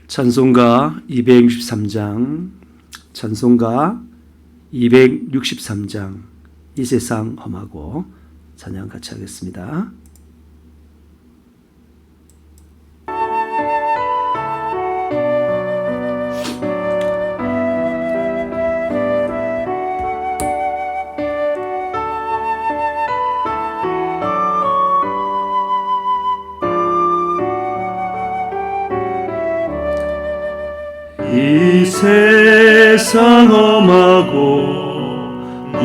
찬송가 263장, 찬송가 263장, 이 세상 험하고 찬양 같이 하겠습니다. 이 세상 험하고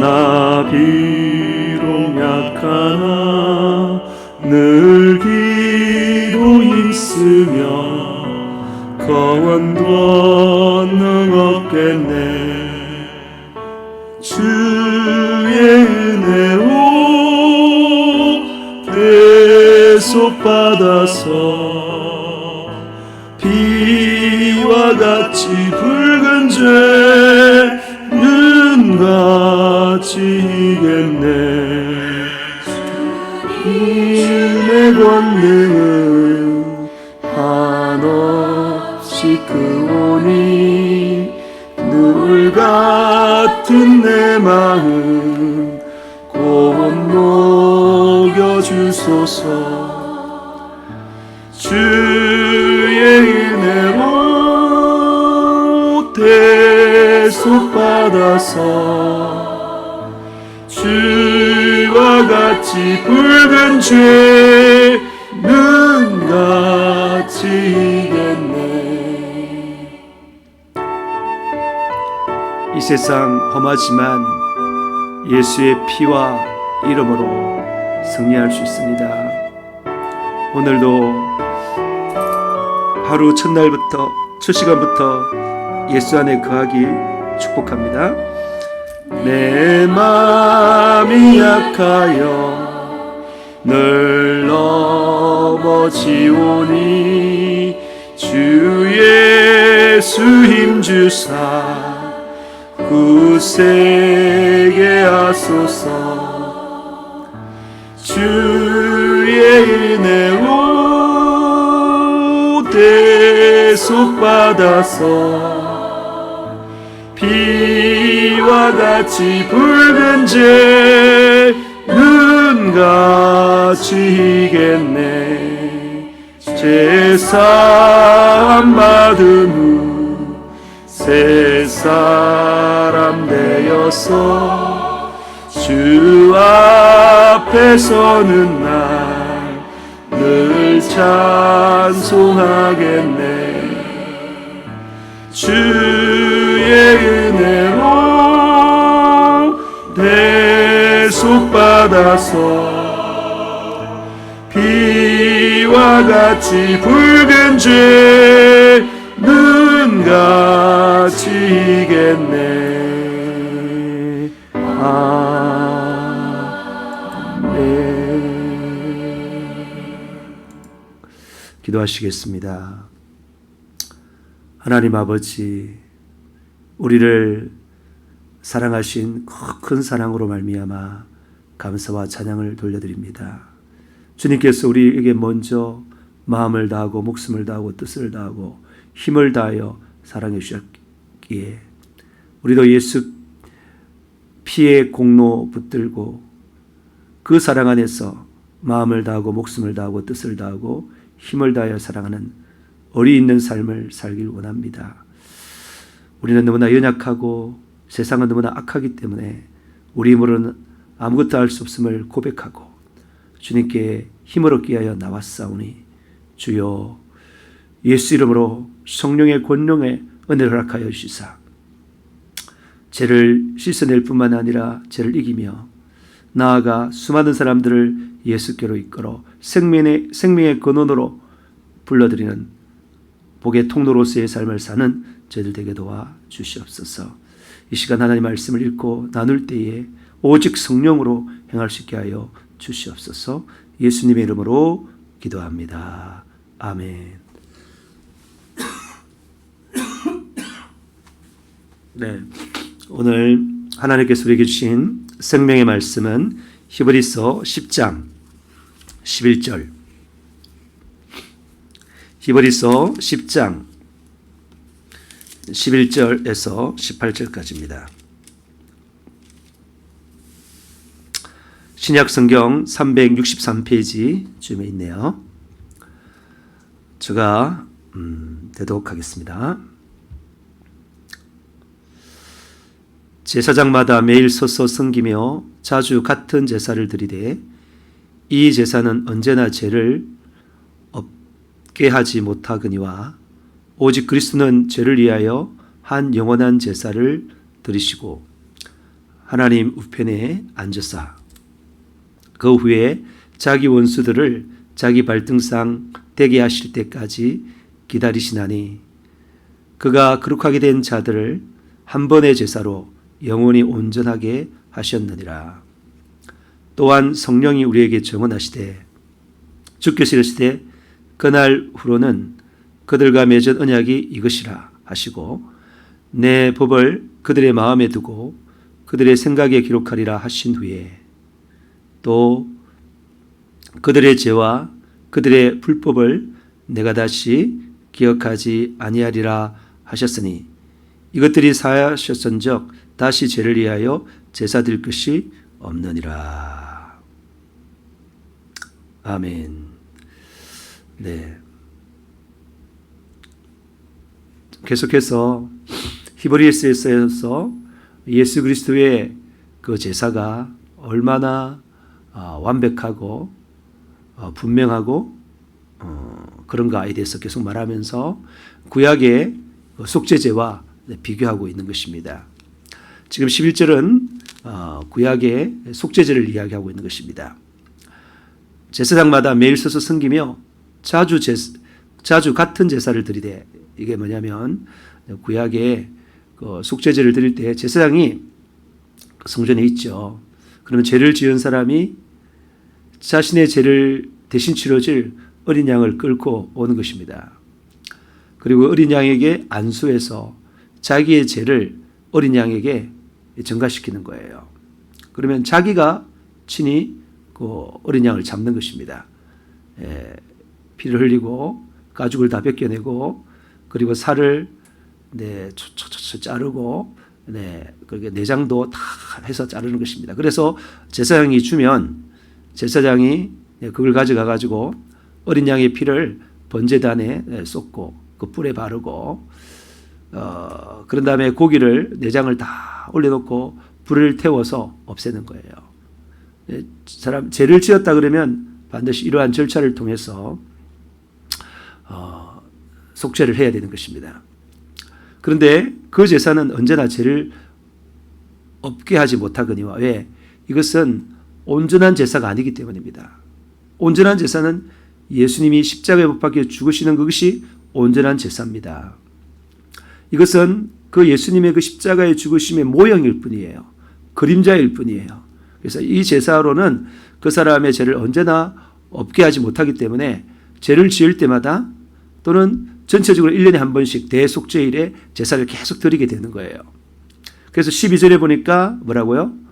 나 비록 약하나 늘 기도 있으며 거원도 능 없겠네. 주의 은혜로 계속 받아서 비와 같이 붉은 죄는 같이 이겠네. 주님의 권능은 한없이 크오니 늘 같은 내 마음 곧 녹여주소서. 주의 은혜로 대속 받아서 주와 같이 붉은 죄는 같이 이겠네. 이 세상 험하지만 예수의 피와 이름으로 승리할 수 있습니다. 오늘도 하루 첫날부터 첫 시간부터 예수 안에 거하기 축복합니다. 내 마음이 약하여 늘 넘어지오니 주 예수 힘주사 굳세게 하소서. 주의 은혜로 대속 받아서 비와 같이 붉은 죄는 같이 이겠네. 제사함 받은 후 새 사람 되어서 주 앞에 서는 날 늘 찬송하겠네. 주의 은혜로 대속 받아서 비와 같이 붉은 죄는 같이 이겠네. 아멘. 기도하시겠습니다. 하나님 아버지, 우리를 사랑하신 큰 사랑으로 말미암아 감사와 찬양을 돌려드립니다. 주님께서 우리에게 먼저 마음을 다하고 목숨을 다하고 뜻을 다하고 힘을 다하여 사랑해 주셨기에 우리도 예수 피의 공로 붙들고 그 사랑 안에서 마음을 다하고 목숨을 다하고 뜻을 다하고 힘을 다하여 사랑하는 어리 있는 삶을 살길 원합니다. 우리는 너무나 연약하고 세상은 너무나 악하기 때문에 우리 힘으로는 아무것도 할 수 없음을 고백하고 주님께 힘을 얻기 위하여 나왔사오니 주여 예수 이름으로 성령의 권능에 은혜를 허락하여 주시사 죄를 씻어낼 뿐만 아니라 죄를 이기며 나아가 수많은 사람들을 예수께로 이끌어 생명의 근원으로 불러들이는 복의 통로로서의 삶을 사는 저희들 되게 도와 주시옵소서. 이 시간 하나님 말씀을 읽고 나눌 때에 오직 성령으로 행할 수 있게 하여 주시옵소서. 예수님의 이름으로 기도합니다. 아멘. 네, 오늘 하나님께서 우리에게 주신 생명의 말씀은 히브리서 10장 11절, 히브리서 10장 11절에서 18절까지입니다. 신약 성경 363페이지 쯤에 있네요. 제가 대독하겠습니다. 제사장마다 매일 서서 섬기며 자주 같은 제사를 드리되 이 제사는 언제나 죄를 없게 하지 못하거니와 오직 그리스도는 죄를 위하여 한 영원한 제사를 드리시고 하나님 우편에 앉으사 그 후에 자기 원수들을 자기 발등상 되게 하실 때까지 기다리시나니 그가 거룩하게 된 자들을 한 번의 제사로 영원히 온전하게 하셨느니라. 또한 성령이 우리에게 증언하시되 주께서 이르시되 그날 후로는 그들과 맺은 언약이 이것이라 하시고 내 법을 그들의 마음에 두고 그들의 생각에 기록하리라 하신 후에 또 그들의 죄와 그들의 불법을 내가 다시 기억하지 아니하리라 하셨으니 이것들이 사하셨은적 다시 죄를 위하여 제사 드릴 것이 없느니라. 아멘. 네. 계속해서 히브리서에서 예수 그리스도의 그 제사가 얼마나 완벽하고 분명하고 그런가에 대해서 계속 말하면서 구약의 속죄제와 비교하고 있는 것입니다. 지금 11절은 구약의 속죄제를 이야기하고 있는 것입니다. 제사장마다 매일 서서 섬기며 자주 같은 제사를 드리되 이게 뭐냐면 구약의 그 속죄제를 드릴 때 제사장이 성전에 있죠. 그러면 죄를 지은 사람이 자신의 죄를 대신 치러질 어린 양을 끌고 오는 것입니다. 그리고 어린 양에게 안수해서 자기의 죄를 어린 양에게 전가시키는 거예요. 그러면 자기가 친히 그 어린 양을 잡는 것입니다. 피를 흘리고 가죽을 다 벗겨내고 그리고 살을 자르고 그렇게 내장도 다 해서 자르는 것입니다. 그래서 제사장이 주면 제사장이 그걸 가져가 가지고 어린 양의 피를 번제단에 쏟고 그 뿔에 바르고 그런 다음에 고기를 내장을 다 올려놓고 불을 태워서 없애는 거예요. 사람 죄를 지었다 그러면 반드시 이러한 절차를 통해서 속죄를 해야 되는 것입니다. 그런데 그 제사는 언제나 죄를 없게 하지 못하거니와 왜? 이것은 온전한 제사가 아니기 때문입니다. 온전한 제사는 예수님이 십자가에 못 박혀 죽으시는 그것이 온전한 제사입니다. 이것은 그 예수님의 그 십자가의 죽으심의 모형일 뿐이에요. 그림자일 뿐이에요. 그래서 이 제사로는 그 사람의 죄를 언제나 없게 하지 못하기 때문에 죄를 지을 때마다 또는 전체적으로 1년에 한 번씩 대속죄일에 제사를 계속 드리게 되는 거예요. 그래서 12절에 보니까 뭐라고요?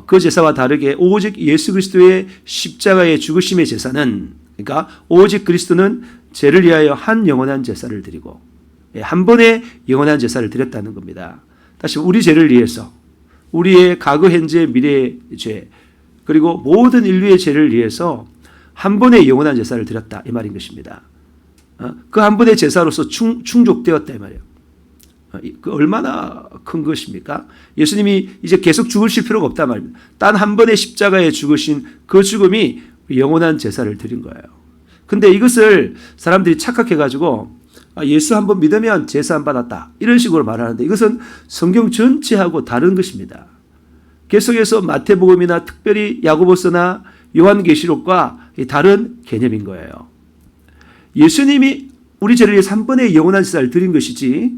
그 제사와 다르게 오직 예수 그리스도의 십자가의 죽으심의 제사는 그러니까 오직 그리스도는 죄를 위하여 한 영원한 제사를 드리고 한 번의 영원한 제사를 드렸다는 겁니다. 다시 우리 죄를 위해서 우리의 과거, 현재, 미래의 죄 그리고 모든 인류의 죄를 위해서 한 번의 영원한 제사를 드렸다 이 말인 것입니다. 그 한 번의 제사로서 충족되었다 이 말이에요. 그 얼마나 큰 것입니까? 예수님이 이제 계속 죽으실 필요가 없단 말입니다. 단 한 번의 십자가에 죽으신 그 죽음이 영원한 제사를 드린 거예요. 근데 이것을 사람들이 착각해가지고 예수 한번 믿으면 제사 안 받았다 이런 식으로 말하는데 이것은 성경 전체하고 다른 것입니다. 계속해서 마태복음이나 특별히 야고보서나 요한계시록과 다른 개념인 거예요. 예수님이 우리 죄를 위해서 한 번의 영원한 제사를 드린 것이지,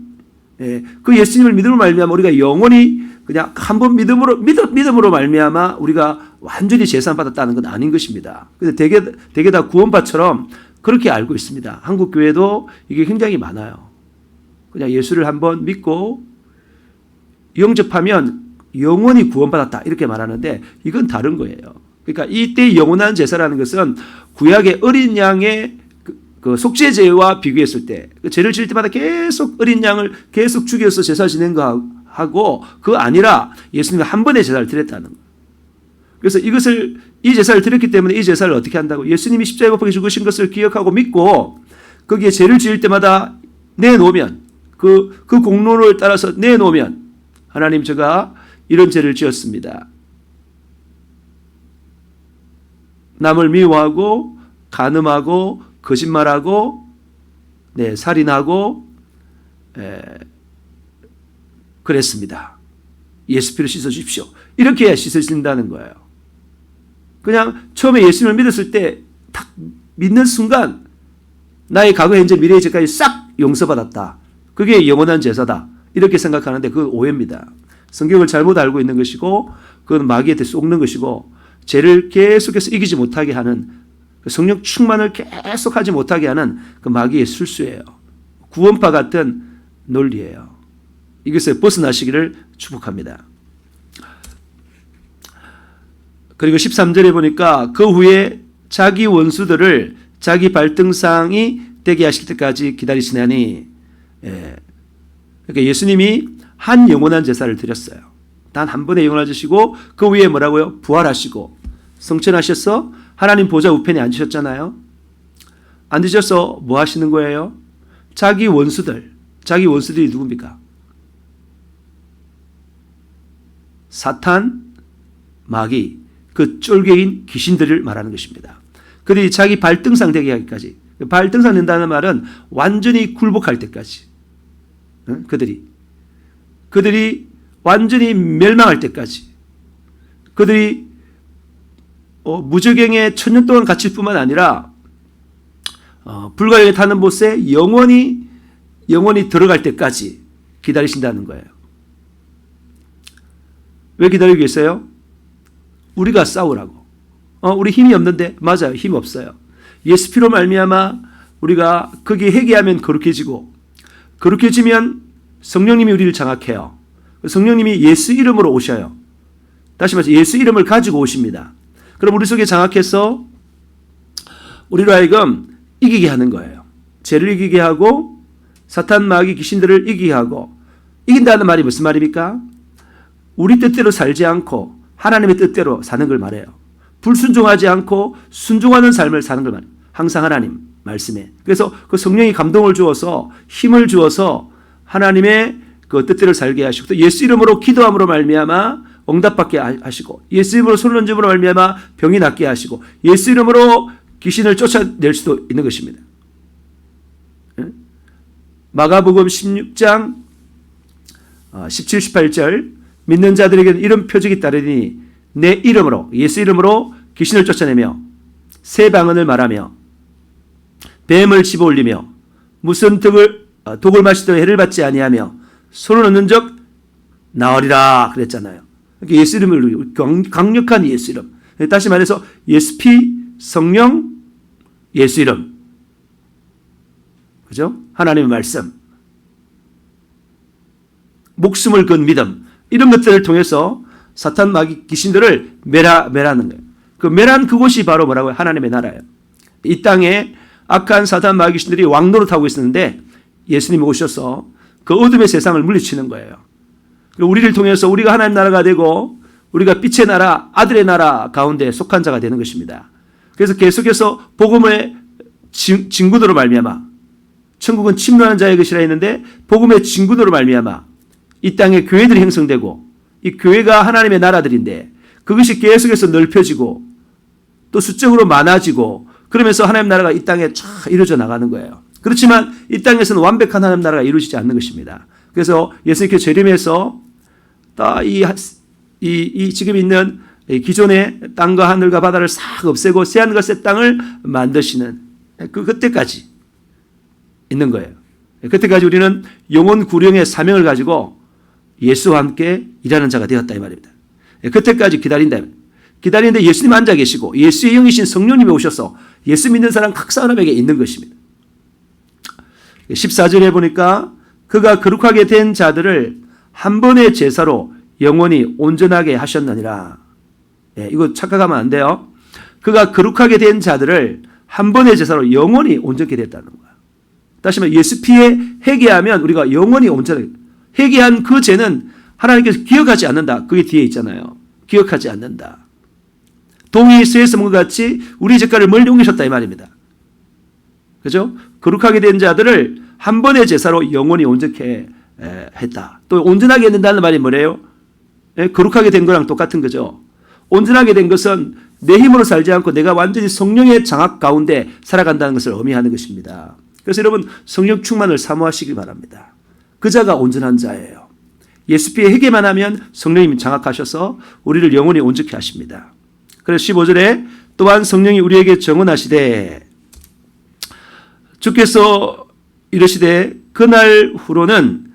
그 예수님을 믿음으로 말미암아 우리가 영원히 그냥 한 번 믿음으로 말미암아 우리가 완전히 제사 받았다는 건 아닌 것입니다. 근데 대개 다 구원파처럼 그렇게 알고 있습니다. 한국 교회도 이게 굉장히 많아요. 그냥 예수를 한번 믿고 영접하면 영원히 구원받았다 이렇게 말하는데 이건 다른 거예요. 그러니까 이때 영원한 제사라는 것은 구약의 어린 양의 그 속죄제와 비교했을 때 죄를 지을 때마다 계속 어린 양을 계속 죽여서 제사 지낸 거하고 그거 아니라 예수님이 한 번의 제사를 드렸다는 거예요. 그래서 이 제사를 드렸기 때문에 이 제사를 어떻게 한다고? 예수님이 십자가에 못 박혀 죽으신 것을 기억하고 믿고 거기에 죄를 지을 때마다 내놓으면 그 공로를 따라서 내놓으면 하나님 제가 이런 죄를 지었습니다. 남을 미워하고 간음하고 거짓말하고 살인하고 그랬습니다. 예수 피로 씻어주십시오. 이렇게 해야 씻어진다는 거예요. 그냥 처음에 예수님을 믿었을 때 딱 믿는 순간 나의 과거, 현재, 미래의 죄까지 싹 용서받았다. 그게 영원한 제사다. 이렇게 생각하는데 그건 오해입니다. 성경을 잘못 알고 있는 것이고 그건 마귀한테 속는 것이고 죄를 계속해서 이기지 못하게 하는 성령 충만을 계속하지 못하게 하는 그 마귀의 술수예요. 구원파 같은 논리예요. 이것에 벗어나시기를 축복합니다. 그리고 13절에 보니까 그 후에 자기 원수들을 자기 발등상이 되게 하실 때까지 기다리시나니, 그러니까 예수님이 한 영원한 제사를 드렸어요. 단 한 번의 영원한 제사시고 그 후에 뭐라고요? 부활하시고 성천하셔서 하나님 보좌 우편에 앉으셨잖아요. 앉으셔서 뭐 하시는 거예요? 자기 원수들이 누굽니까? 사탄, 마귀, 그 쫄개인 귀신들을 말하는 것입니다. 그들이 자기 발등상 되게 하기까지, 발등상 된다는 말은 완전히 굴복할 때까지, 그들이 완전히 멸망할 때까지, 그들이 무저갱에 1000년 동안 갇힐 뿐만 아니라 불가역에 타는 곳에 영원히 들어갈 때까지 기다리신다는 거예요. 왜 기다리고 계세요? 우리가 싸우라고. 우리 힘이 없는데, 맞아요, 힘 없어요. 예수 피로 말미암아 우리가 거기에 회개하면 거룩해지고, 거룩해지면 성령님이 우리를 장악해요. 성령님이 예수 이름으로 오셔요. 다시 말해서 예수 이름을 가지고 오십니다. 그럼 우리 속에 장악해서 우리로 하여금 이기게 하는 거예요. 죄를 이기게 하고 사탄, 마귀, 귀신들을 이기게 하고. 이긴다는 말이 무슨 말입니까? 우리 뜻대로 살지 않고 하나님의 뜻대로 사는 걸 말해요. 불순종하지 않고 순종하는 삶을 사는 걸 말해요. 항상 하나님 말씀에. 그래서 그 성령이 감동을 주어서 힘을 주어서 하나님의 그 뜻대로 살게 하시고, 또 예수 이름으로 기도함으로 말미암아 응답받게 하시고, 예수 이름으로 손을 얹음으로 말미암아 병이 낫게 하시고, 예수 이름으로 귀신을 쫓아낼 수도 있는 것입니다. 마가복음 16장 17, 18절 믿는 자들에게는 이런 표적이 따르니 내 이름으로, 예수 이름으로 귀신을 쫓아내며 새 방언을 말하며 뱀을 집어올리며 무슨 독을 마시도 해를 받지 아니하며 손을 얻는 적 나으리라 그랬잖아요. 예수 이름을, 강력한 예수 이름. 다시 말해서 예수 피, 성령, 예수 이름. 그죠? 하나님의 말씀. 목숨을 건 믿음. 이런 것들을 통해서 사탄, 마귀, 귀신들을 멸하는 거예요. 그 멸한 그곳이 바로 뭐라고요? 하나님의 나라예요. 이 땅에 악한 사탄, 마귀, 귀신들이 왕노릇하고 있었는데 예수님이 오셔서 그 어둠의 세상을 물리치는 거예요. 우리를 통해서 우리가 하나님 나라가 되고 우리가 빛의 나라, 아들의 나라 가운데 속한 자가 되는 것입니다. 그래서 계속해서 복음의 진군으로 말미암아, 천국은 침노하는 자의 것이라 했는데 복음의 진군으로 말미암아 이 땅에 교회들이 형성되고, 이 교회가 하나님의 나라들인데 그것이 계속해서 넓혀지고 또 수적으로 많아지고 그러면서 하나님 나라가 이 땅에 쫙 이루어져 나가는 거예요. 그렇지만 이 땅에서는 완벽한 하나님 나라가 이루어지지 않는 것입니다. 그래서 예수님께서 재림해서 이 지금 있는 기존의 땅과 하늘과 바다를 싹 없애고 새 하늘과 새 땅을 만드시는 그때까지 있는 거예요. 그때까지 우리는 영혼 구령의 사명을 가지고 예수와 함께 일하는 자가 되었다 이 말입니다. 그때까지 기다린다. 기다리는데 예수님 앉아 계시고 예수의 영이신 성령님이 오셔서 예수 믿는 사람 각 사람에게 있는 것입니다. 14절에 보니까 그가 거룩하게 된 자들을 한 번의 제사로 영원히 온전하게 하셨느니라. 이거 착각하면 안 돼요. 그가 거룩하게 된 자들을 한 번의 제사로 영원히 온전케 됐다는 거야. 다시 말해 예수 피에 회개하면 우리가 영원히 온전하게, 회개한 그 죄는 하나님께서 기억하지 않는다. 그게 뒤에 있잖아요. 기억하지 않는다. 동이 쇠에서 먹은 것 같이 우리 죄가를 멀리 옮기셨다 이 말입니다. 그죠? 거룩하게 된 자들을 한 번의 제사로 영원히 온전케 했다. 또 온전하게 했는다는 말이 뭐래요? 거룩하게 된 거랑 똑같은 거죠. 온전하게 된 것은 내 힘으로 살지 않고 내가 완전히 성령의 장악 가운데 살아간다는 것을 의미하는 것입니다. 그래서 여러분 성령 충만을 사모하시기 바랍니다. 그 자가 온전한 자예요. 예수 피에 회개만 하면 성령님이 장악하셔서 우리를 영원히 온전케 하십니다. 그래서 15절에 또한 성령이 우리에게 정언하시되 주께서 이르시되 그날 후로는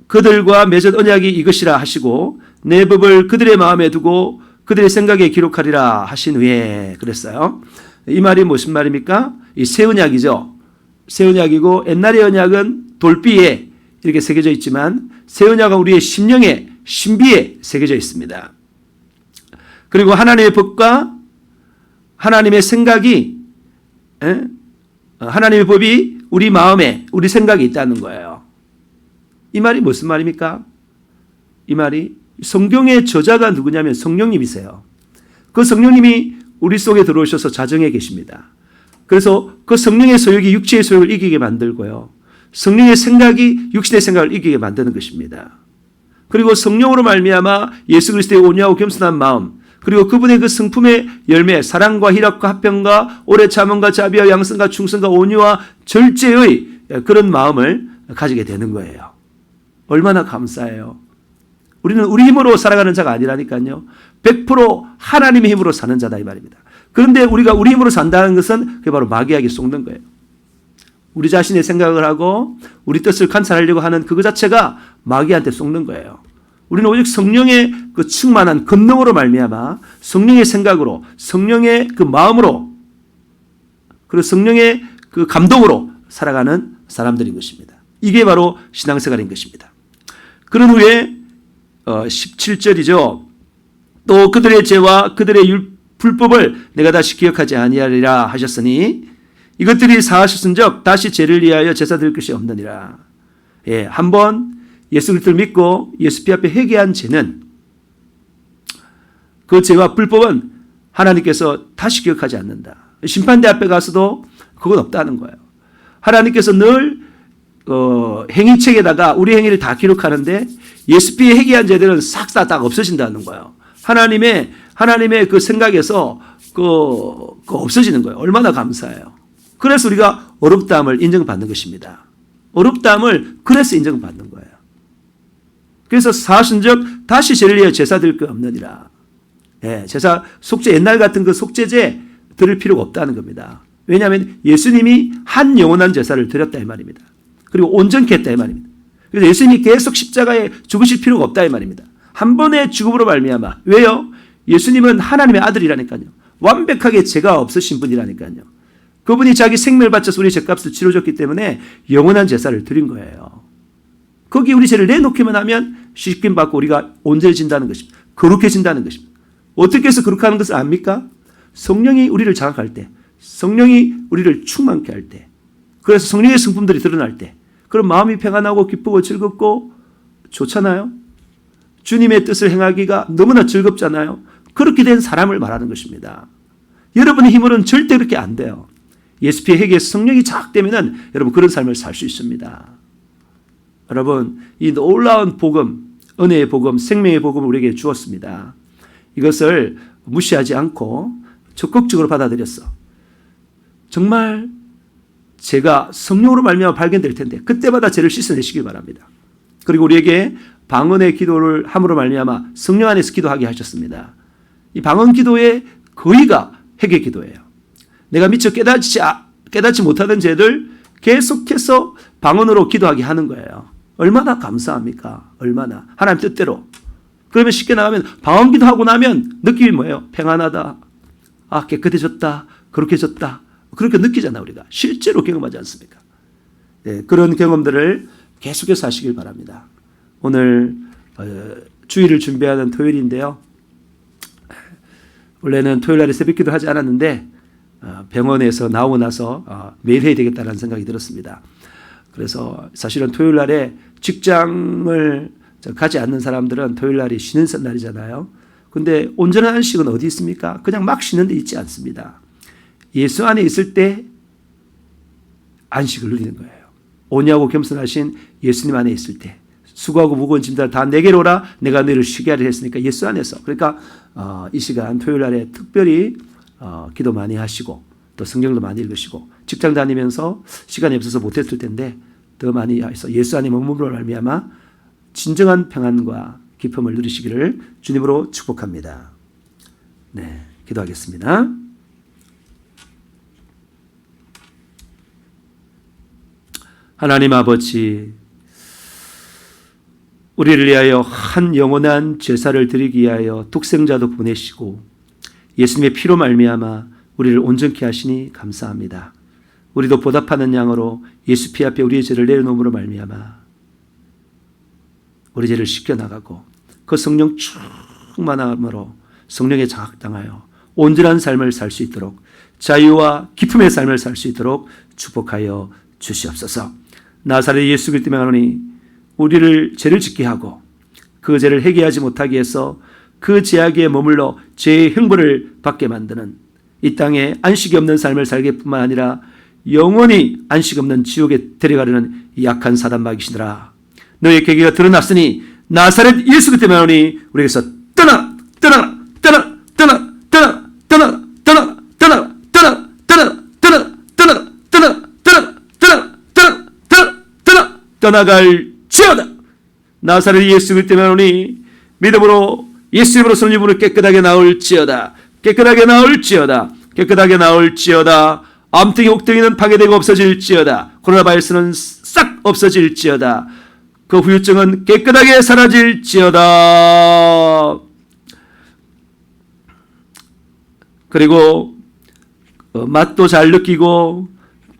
그들과 맺은 언약이 이것이라 하시고 내 법을 그들의 마음에 두고 그들의 생각에 기록하리라 하신 후에 그랬어요. 이 말이 무슨 말입니까? 이 새 언약이죠. 새 언약이고 옛날의 언약은 돌비에 이렇게 새겨져 있지만 새 언약은 우리의 심령에 신비에 새겨져 있습니다. 그리고 하나님의 법과 하나님의 생각이 하나님의 법이 우리 마음에 우리 생각에 있다는 거예요. 이 말이 무슨 말입니까? 이 말이 성경의 저자가 누구냐면 성령님이세요. 그 성령님이 우리 속에 들어오셔서 자정해 계십니다. 그래서 그 성령의 소욕이 육체의 소욕을 이기게 만들고요. 성령의 생각이 육신의 생각을 이기게 만드는 것입니다. 그리고 성령으로 말미암아 예수 그리스도의 온유하고 겸손한 마음 그리고 그분의 그 성품의 열매 사랑과 희락과 화평과 오래 참음과 자비와 양성과 충성과 온유와 절제의 그런 마음을 가지게 되는 거예요. 얼마나 감사해요. 우리는 우리 힘으로 살아가는 자가 아니라니까요. 100% 하나님의 힘으로 사는 자다 이 말입니다. 그런데 우리가 우리 힘으로 산다는 것은 그게 바로 마귀에게 속는 거예요. 우리 자신의 생각을 하고 우리 뜻을 관찰하려고 하는 그거 자체가 마귀한테 속는 거예요. 우리는 오직 성령의 그 충만한 권능으로 말미암아 성령의 생각으로 성령의 그 마음으로 그리고 성령의 그 감동으로 살아가는 사람들인 것입니다. 이게 바로 신앙생활인 것입니다. 그런 후에 17절이죠. 또 그들의 죄와 그들의 불법을 내가 다시 기억하지 아니하리라 하셨으니 이것들이 사하셨은적 다시 죄를 위하여 제사 드릴 것이 없느니라. 한번 예수 그리스도를 믿고 예수 피 앞에 회개한 죄는 그 죄와 불법은 하나님께서 다시 기억하지 않는다. 심판대 앞에 가서도 그건 없다는 거예요. 하나님께서 늘 행위책에다가 우리 행위를 다 기록하는데 예수 피에 회개한 죄들은 싹 다 없어진다는 거예요. 하나님의 그 생각에서 그 없어지는 거예요. 얼마나 감사해요. 그래서 우리가 어렵다함을 인정받는 것입니다. 어렵다함을 그래서 인정받는 거예요. 그래서 사하신즉 다시 죄를 위하여 제사 드릴 것 없느니라. 제사 속죄 옛날 같은 그 속죄제 드릴 필요가 없다는 겁니다. 왜냐하면 예수님이 한 영원한 제사를 드렸다 이 말입니다. 그리고 온전케 했다 이 말입니다. 그래서 예수님이 계속 십자가에 죽으실 필요가 없다 이 말입니다. 한 번의 죽음으로 말미암아. 왜요? 예수님은 하나님의 아들이라니까요. 완벽하게 죄가 없으신 분이라니까요. 그분이 자기 생명을 바쳐서 우리 죄값을 치러줬기 때문에 영원한 제사를 드린 거예요. 거기 우리 죄를 내놓기만 하면 씻김 받고 우리가 온전해진다는 것입니다. 거룩해진다는 것입니다. 어떻게 해서 거룩하는 것을 압니까? 성령이 우리를 장악할 때, 성령이 우리를 충만케 할 때, 그래서 성령의 성품들이 드러날 때, 그럼 마음이 평안하고 기쁘고 즐겁고 좋잖아요. 주님의 뜻을 행하기가 너무나 즐겁잖아요. 그렇게 된 사람을 말하는 것입니다. 여러분의 힘으로는 절대 그렇게 안 돼요. 예수 피에 회개해서 성령이 장악되면은 여러분 그런 삶을 살 수 있습니다. 여러분 이 놀라운 복음, 은혜의 복음, 생명의 복음을 우리에게 주었습니다. 이것을 무시하지 않고 적극적으로 받아들였어. 정말 제가 성령으로 말미암아 발견될 텐데 그때마다 죄를 씻어내시길 바랍니다. 그리고 우리에게 방언의 기도를 함으로 말미암아 성령 안에서 기도하게 하셨습니다. 이 방언 기도의 거의가 회개 기도예요. 내가 미처 깨닫지 못하던 죄들 계속해서 방언으로 기도하게 하는 거예요. 얼마나 감사합니까? 얼마나. 하나님 뜻대로. 그러면 쉽게 나가면 방언 기도하고 나면 느낌이 뭐예요? 평안하다. 아, 깨끗해졌다. 거룩해졌다. 그렇게 느끼잖아요, 우리가. 실제로 경험하지 않습니까? 네, 그런 경험들을 계속해서 하시길 바랍니다. 오늘 주일을 준비하는 토요일인데요. 원래는 토요일 날에 새벽 기도를 하지 않았는데 병원에서 나오고 나서 매일 해야 되겠다는 생각이 들었습니다. 그래서 사실은 토요일 날에 직장을 가지 않는 사람들은 토요일 날이 쉬는 날이잖아요. 근데 온전한 안식은 어디 있습니까? 그냥 막 쉬는 데 있지 않습니다. 예수 안에 있을 때 안식을 누리는 거예요. 온유하고 겸손하신 예수님 안에 있을 때 수고하고 무거운 짐들 다 내게로 오라 내가 너희를 쉬게 하리라 했으니까 예수 안에서. 그러니까 이 시간 토요일 날에 특별히 기도 많이 하시고 또 성경도 많이 읽으시고 직장 다니면서 시간이 없어서 못했을 텐데 더 많이 해서 예수 안에 머무므로 말미암아 진정한 평안과 기쁨을 누리시기를 주님으로 축복합니다. 네, 기도하겠습니다. 하나님 아버지, 우리를 위하여 한 영원한 제사를 드리기 위하여 독생자도 보내시고 예수님의 피로 말미암아 우리를 온전케 하시니 감사합니다. 우리도 보답하는 양으로 예수 피 앞에 우리의 죄를 내려놓음으로 말미암아 우리 죄를 씻겨나가고 그 성령 충만함으로 성령에 장악당하여 온전한 삶을 살 수 있도록 자유와 기쁨의 삶을 살 수 있도록 축복하여 주시옵소서. 나사렛 예수 그리스도 명하노니 우리를 죄를 짓게 하고 그 죄를 해결하지 못하게 해서 그 죄악에 머물러 죄의 형벌을 받게 만드는 이 땅에 안식이 없는 삶을 살게 뿐만 아니라 영원히 안식 없는 지옥에 데려가려는 약한 사단 마귀시더라. 너의 계기가 드러났으니 나사렛 예수 그리스도 명하노니 우리에게서 떠나 떠나 떠나 떠나 떠나 떠나 떠나 떠나 떠나 떠나 떠나 떠나 떠나 떠나 떠나 떠나 떠나갈지어다. 나사렛 예수 그리스도 명하노니 믿음으로 예수 이름으로 손님으로 깨끗하게 나올지어다. 깨끗하게 나올지어다. 깨끗하게 나올지어다. 암흑이 혹등이는 파괴되고 없어질지어다. 코로나 바이러스는 싹 없어질지어다. 그 후유증은 깨끗하게 사라질지어다. 그리고 맛도 잘 느끼고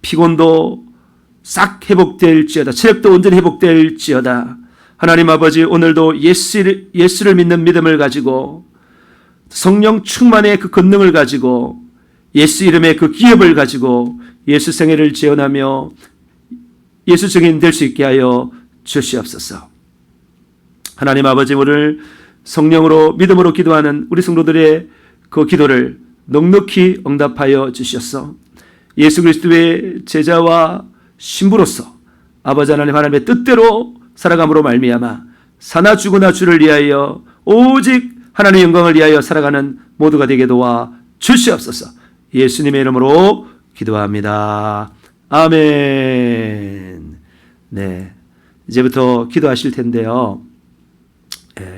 피곤도 싹 회복될지어다. 체력도 온전히 회복될지어다. 하나님 아버지, 오늘도 예수를 믿는 믿음을 가지고 성령 충만의 그 권능을 가지고 예수 이름의 그 기업을 가지고 예수 생애를 재현하며 예수 증인 될 수 있게 하여 주시옵소서. 하나님 아버지, 오늘 성령으로 믿음으로 기도하는 우리 성도들의 그 기도를 넉넉히 응답하여 주시옵소서. 예수 그리스도의 제자와 신부로서 아버지 하나님의 뜻대로 살아감으로 말미암아 사나 죽으나 주를 위하여 오직 하나님의 영광을 위하여 살아가는 모두가 되게 도와 주시옵소서. 예수님의 이름으로 기도합니다. 아멘. 네, 이제부터 기도하실 텐데요.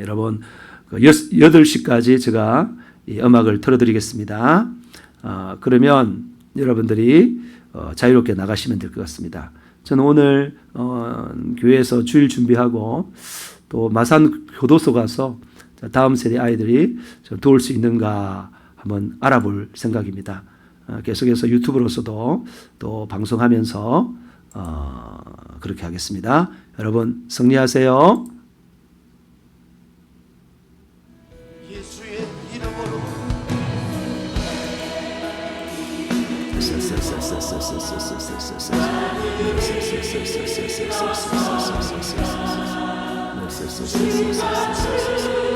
여러분 8시까지 제가 이 음악을 틀어드리겠습니다. 그러면 여러분들이 자유롭게 나가시면 될 것 같습니다. 저는 오늘 교회에서 주일 준비하고 또 마산 교도소 가서 다음 세대 아이들이 좀 도울 수 있는가 한번 알아볼 생각입니다. 계속해서 유튜브로서도 또 방송하면서 그렇게 하겠습니다. 여러분 승리하세요. 예수의 이름으로 네.